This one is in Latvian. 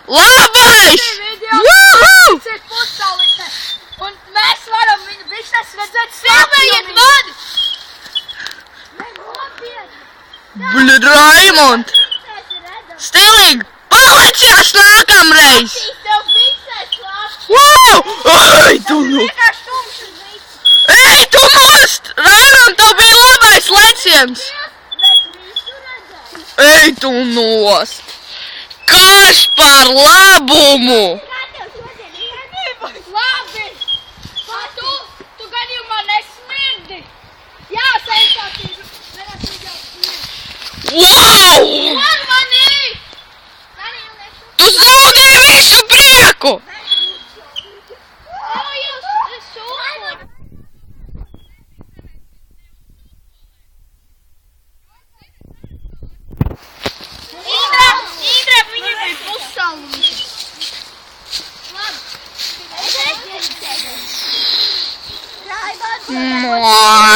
Labais! Juhu! Un mēs varam viņu bišķes redzēt Filmējiet mani! Bļud, Raimond! Stilīgi! Palicies nākamreiz! Tev visais labs! Wow! Ej, tu nu! vienkārši tumšs viss. Ej, tu nost! Raimond, tev bija labais leciens! Mēs visu redzam. Ej, tu nost! Kas par labumu? Kā tev šodien ir? Labi. Tu gadījumā nesmirdi. Jā, sensācija. Nevar smirdi. Wow! Var manī! Tu zaudēji visu prieku! Indra, viņa bija pussalūša. Mua!